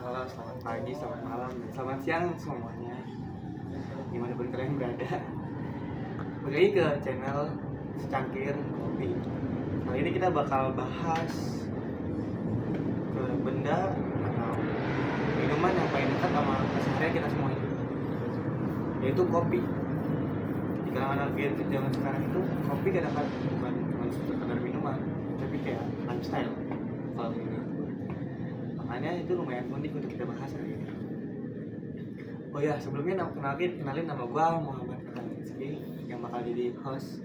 Halo, selamat pagi, selamat malam, dan selamat siang semuanya. Dimanapun kalian berada. Balik lagi ke channel Secangkir Kopi. Kali ini kita bakal bahas ke benda atau minuman yang paling dekat sama keseharian kita semuanya, yaitu kopi. Di kalangan anak gen zaman sekarang itu, kopi kadang-kadang bukan cuma sekedar minuman, tapi kayak lifestyle. Kalau ini makanya itu lumayan unik untuk kita bahas hari ini. Oh ya, sebelumnya kenalin nama gue Muhammad Rizky yang bakal jadi host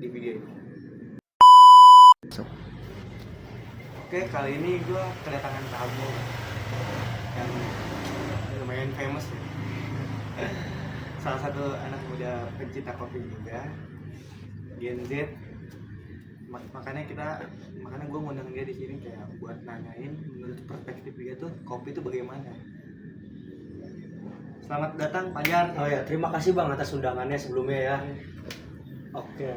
di video ini. Oke, kali ini gue kedatangan tamu yang lumayan famous ya. Salah satu anak muda pencinta kopi juga, Gen Z. Makanya gue ngundang dia di sini kayak buat nanyain menurut perspektif dia tuh kopi itu bagaimana. Selamat datang Fajar. Oh ya, terima kasih Bang atas undangannya sebelumnya ya. Oke.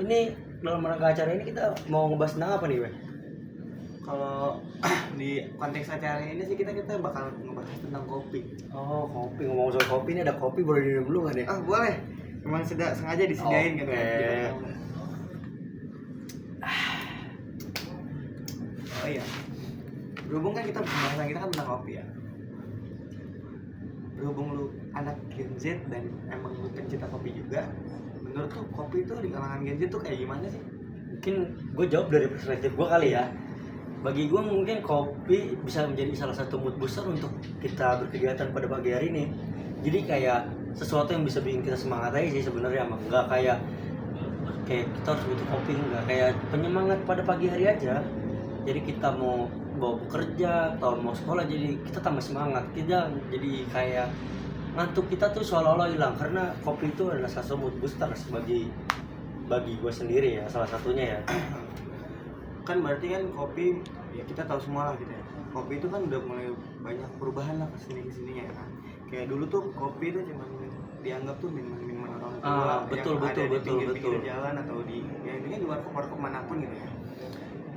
Ini dalam rangka acara ini kita mau ngebahas tentang apa nih, Weh? Kalau di konteks acara ini sih kita bakal ngebahas tentang kopi. Oh, kopi. Ngomong soal kopi, ini ada kopi, boleh diminum dulu nggak nih? Ah, boleh. Emang sengaja disediain kan. Oh iya. Berhubung kan pembahasan kita kan tentang kopi ya. Berhubung lu anak Gen Z dan emang lu pencinta kopi juga, menurut lu kopi itu di kalangan Gen Z tuh kayak gimana sih? Mungkin gue jawab dari perspektif gue kali ya. Bagi gue mungkin kopi bisa menjadi salah satu mood booster untuk kita berkegiatan pada pagi hari ini. Jadi kayak sesuatu yang bisa bikin kita semangat aja sih sebenarnya, emang nggak kayak kita harus butuh kopi, nggak kayak penyemangat pada pagi hari aja. Jadi kita mau bekerja atau mau sekolah, jadi kita tambah semangat. Kita jadi kayak ngantuk kita tuh seolah-olah hilang, karena kopi itu adalah salah satu mood booster bagi gue sendiri ya, salah satunya ya. Kan berarti kan kopi ya kita tahu semua lah gitu ya. Kopi itu kan udah mulai banyak perubahan lah kesininya ya kan. Kayak dulu tuh kopi itu cuma dianggap tuh minuman orang tua betul di pinggir jalan atau di ya intinya di warkop manapun gitu ya.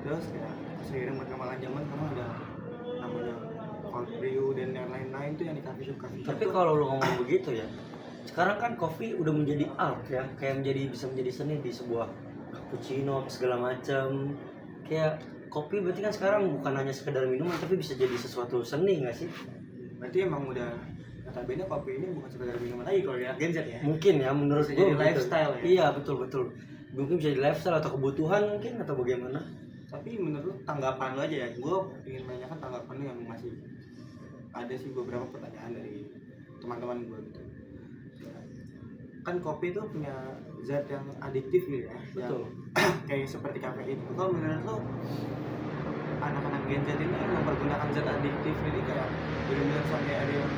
Terus ya seiring berkembangan zaman karena ada namanya cold brew dan yang lain-lain tuh yang di coffee shop. Tapi kalau lu ngomong begitu ya, sekarang kan kopi udah menjadi art ya, kayak bisa menjadi seni di sebuah cappuccino segala macam. Kayak kopi berarti kan sekarang bukan hanya sekedar minuman tapi bisa jadi sesuatu seni nggak sih? Berarti emang udah notabene kopi ini bukan sekedar minuman lagi kalau ya Gen Z ya. Mungkin ya, menurut gue jadi lifestyle ya. Iya, betul. Mungkin bisa jadi lifestyle atau kebutuhan mungkin atau bagaimana? Tapi menurut tanggapan lo aja ya, gue ingin menanyakan tanggapan lo yang masih ada sih beberapa pertanyaan dari teman-teman gue gitu. Kan kopi itu punya zat yang adiktif gitu ya. Betul. Kayak seperti kafein. Kalau menurut lo anak-anak Gen Z ini mempergunakan zat adiktif ini kayak benar-benar sampai ada yang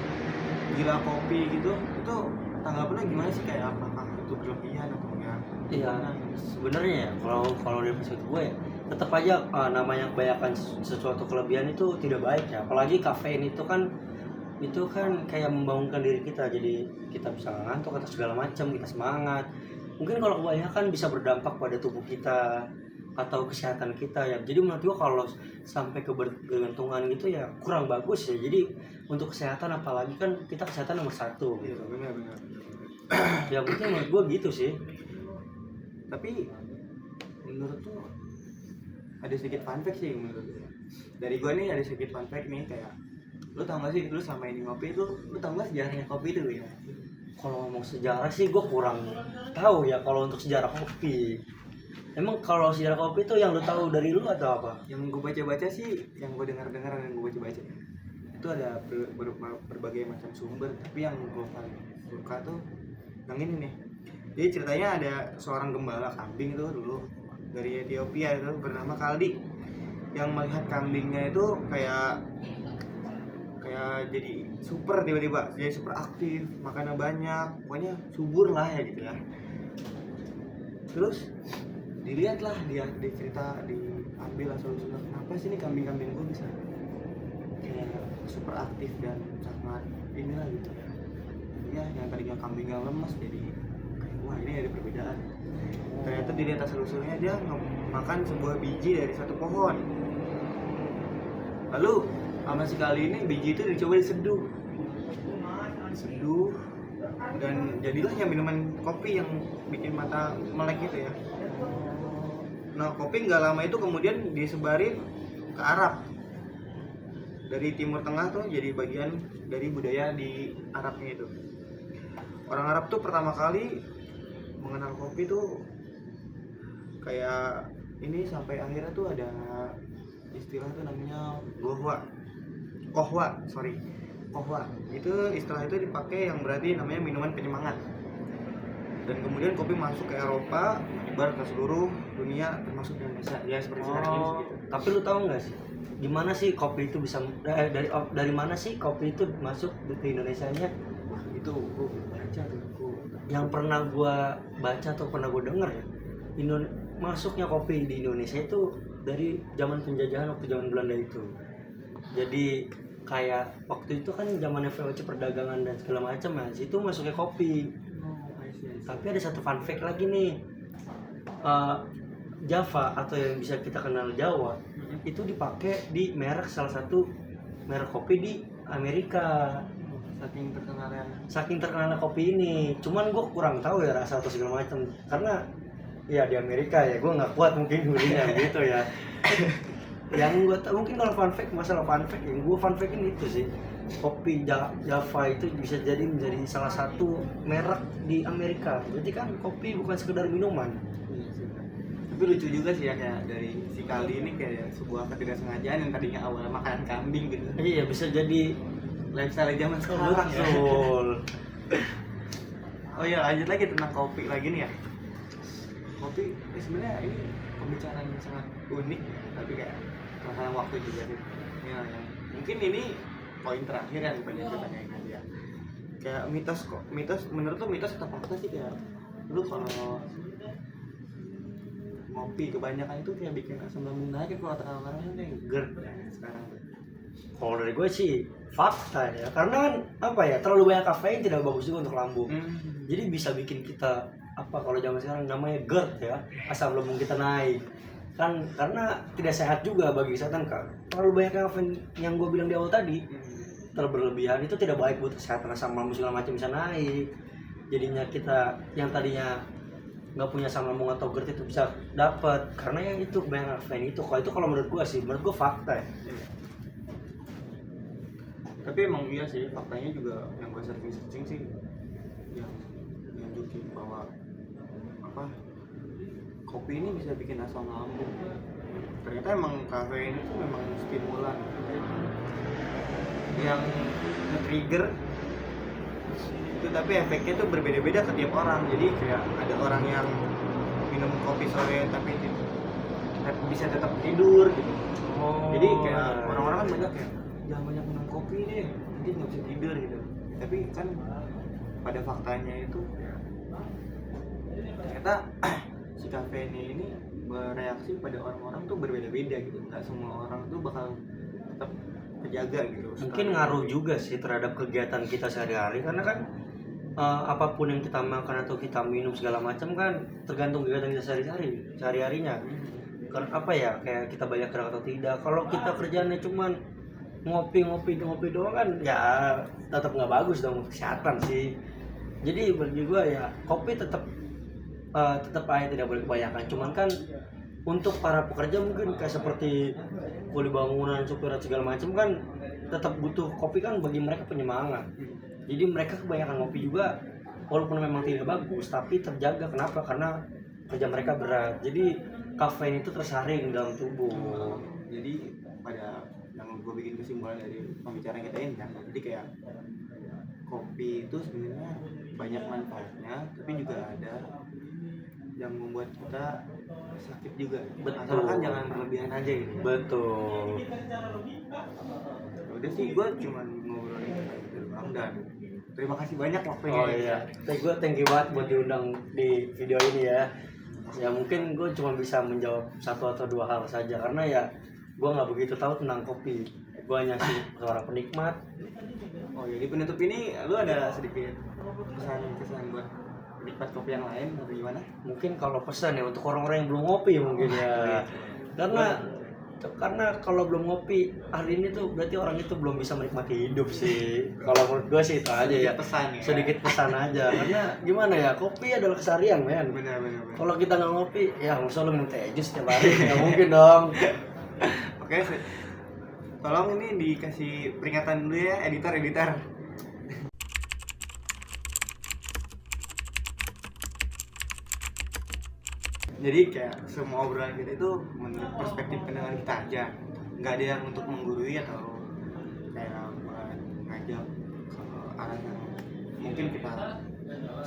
gila kopi gitu, itu tanggapan lo gimana sih, kayak apakah itu berlebihan atau enggak? Iya, sebenarnya ya kalau dari perspektif gue ya, tetap aja namanya kebanyakan sesuatu kelebihan itu tidak baik ya. Apalagi kafein itu kan kayak membangunkan diri kita, jadi kita bisa ngantuk atau segala macam, kita semangat. Mungkin kalau kebanyakan bisa berdampak pada tubuh kita atau kesehatan kita ya. Jadi menurut gue kalau sampai kebergantungan gitu ya kurang bagus ya. Jadi untuk kesehatan, apalagi kan kita kesehatan nomor satu gitu. Benar. Ya mungkin menurut gue gitu sih. Tapi menurut tuh ada sedikit fun fact sih menurut gue. Dari gue nih ada sedikit fun fact nih, kayak lu tau gak sih lu selama ini ngopi itu, lu tau gak sejarahnya kopi itu ya? Kalau ngomong sejarah sih gue kurang tahu ya kalau untuk sejarah kopi. Emang kalau sejarah kopi itu yang lu tahu dari lu atau apa? Yang gue baca-baca sih, yang gue dengar-dengar dan gue baca-baca itu ada berbagai macam sumber, tapi yang gue paling suka tuh yang ini nih. Jadi ceritanya ada seorang gembala kambing itu dulu dari Ethiopia itu bernama Kaldi, yang melihat kambingnya itu kayak jadi super, tiba-tiba jadi super aktif, makannya banyak, pokoknya subur lah ya gitu ya. Terus dilihatlah dia diambil asal-usulnya, kenapa sih ini kambing-kambing gue bisa kayak super aktif dan sangat inilah gitu ya, yang tadinya kambingnya lemas jadi kayak wah ini ada perbedaan. Ternyata dilihat asal-usulnya dia makan sebuah biji dari satu pohon. Lalu Sama si kali ini biji itu dicoba diseduh, dan jadilah yang minuman kopi yang bikin mata melek gitu ya. Nah kopi nggak lama itu kemudian disebarin ke Arab, dari Timur Tengah tuh jadi bagian dari budaya di Arabnya itu. Orang Arab tuh pertama kali mengenal kopi tuh kayak ini, sampai akhirnya tuh ada istilah tuh namanya kohwa. Itu istilah itu dipakai yang berarti namanya minuman penyemangat. Dan kemudian kopi masuk ke Eropa, menyebar ke seluruh dunia termasuk Indonesia. Ya seperti sekarang ini gitu. Tapi lu tahu nggak sih gimana sih kopi itu bisa dari mana sih kopi itu masuk ke Indonesianya? Wah itu gua baca tuh. Yang pernah gua baca atau pernah gua denger ya, masuknya kopi di Indonesia itu dari zaman penjajahan waktu zaman Belanda itu. Jadi kayak waktu itu kan zamannya VOC perdagangan dan segala macam ya, situ masuknya kopi. Tapi ada satu fun fact lagi nih, Java atau yang bisa kita kenal Jawa itu dipakai di merek salah satu merek kopi di Amerika. Saking terkenalnya kopi ini, cuman gue kurang tahu ya rasa atau segala macam, karena ya di Amerika ya gue nggak kuat mungkin dulunya gitu ya. Yang gue tahu mungkin kalau masalah fun fact yang gue fun fact ini itu sih, kopi Java itu bisa jadi menjadi salah satu merek di Amerika. Jadi kan kopi bukan sekedar minuman. Tapi lucu juga sih ya, kayak dari si kali ini kayak sebuah ketidaksengajaan yang tadinya awalnya makanan kambing gitu. Iya bisa jadi Lifestyle zaman sekarang ya. betul. Oh iya, lanjut lagi tentang kopi lagi nih ya. Kopi sebenarnya ini pembicaraan yang sangat unik, tapi kayak karena waktu juga sih. Ya, mungkin ini poin terakhir yang banyak kita tanyain aja. Kayak mitos menurut lu mitos atau fakta sih, kayak lu kalau ngopi kebanyakan itu kayak bikin asam lambung naik, kalau kata orang-orang kan kayak GERD ya sekarang tuh. Kalau dari gue sih fakta ya, karena kan apa ya, terlalu banyak kafein tidak bagus juga untuk lambung. Jadi bisa bikin kita apa, kalau zaman sekarang namanya GERD ya, asam lambung kita naik kan, karena tidak sehat juga bagi kesehatan kan. Terlalu banyak kafein yang gue bilang di awal tadi, terlalu berlebihan itu tidak baik buat kesehatan, asam lambung segala macam bisa naik. Jadinya kita yang tadinya nggak punya asam lambung atau GERD itu bisa dapat karena yang itu banyak kafein itu. Kalau itu kalau menurut gue sih, menurut gue fakta ya. Tapi emang iya sih, faktanya juga yang gue searching sih yang nunjukin bahwa apa, kopi ini bisa bikin asam lambung. Ternyata emang kafein itu memang stimulan yang nge-trigger itu, tapi efeknya tuh berbeda-beda ke tiap orang. Jadi kayak ada orang yang minum kopi sore tapi bisa tetap tidur gitu. Jadi kayak orang-orang kan banyak ya, jangan banyak minum kopi deh, nanti nggak bisa tidur gitu. Tapi kan pada faktanya itu ternyata si kafeinnya ini bereaksi pada orang-orang tuh berbeda-beda gitu. Nggak semua orang tuh bakal tetap terjaga gitu. Mungkin ngaruh juga sih terhadap kegiatan kita sehari-hari, karena kan apapun yang kita makan atau kita minum segala macam kan tergantung kegiatan kita sehari-harinya. Karena apa ya, kayak kita banyak gerak atau tidak. Kalau kita kerjanya cuman ngopi doang kan ya tetap nggak bagus dong kesehatan sih. Jadi bagi gue ya kopi tetap aja tidak boleh kebanyakan. Cuman kan untuk para pekerja mungkin kayak seperti kuli bangunan, supir segala macam kan tetap butuh kopi kan, bagi mereka penyemangat. Jadi mereka kebanyakan ngopi juga walaupun memang tidak bagus tapi terjaga. Kenapa? Karena kerja mereka berat. Jadi kafein itu tersaring dalam tubuh. Jadi pada yang gue bikin kesimpulan dari pembicaraan kita ini kan, jadi kayak kopi itu sebenarnya banyak manfaatnya, tapi juga ada yang membuat kita sakit juga. Asalkan jangan berlebihan aja gitu. Betul. Udah sih, gue cuma ngobrolin gitu doang, dan terima kasih banyak waktunya. Oh iya, thank you banget buat diundang di video ini ya. Ya mungkin gue cuma bisa menjawab satu atau dua hal saja, karena ya gue nggak begitu tahu tentang kopi. Gue hanya sih seorang penikmat. Oh jadi penutup ini lu ada sedikit kesan buat penikmat kopi yang lain atau gimana? Mungkin kalau pesan ya untuk orang-orang yang belum ngopi mungkin ya. Karena Karena kalau belum ngopi hari ini tuh berarti orang itu belum bisa menikmati hidup sih. Kalau menurut gue sih itu aja ya. Pesan ya. Sedikit pesan aja. Karena gimana ya, kopi adalah keseharian men. Benar. Kalau kita nggak ngopi, ya nggak usah lu minum teh jus setiap hari, nggak mungkin dong. Oke, tolong ini dikasih peringatan dulu ya, editor. Jadi kayak semua obrolan kita itu menurut perspektif pendengar kita aja, nggak ada yang untuk menggurui atau kayak buat ngajak ke arah yang mungkin kita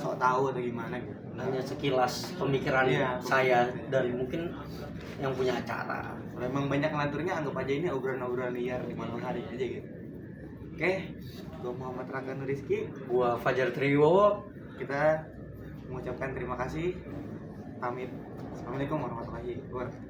sok tahu atau gimana gitu. Hanya sekilas pemikiran Iya, saya pemikiran dan saya. mungkin yang punya acara. Kalau emang banyak ngelanturnya, anggap aja ini obrolan-obrolan liar di malam hari aja gitu. Oke, gue Muhammad Rangga Rizky. Gua Fajar Triwowo. Kita mengucapkan terima kasih. Pamit. Assalamualaikum warahmatullahi wabarakatuh.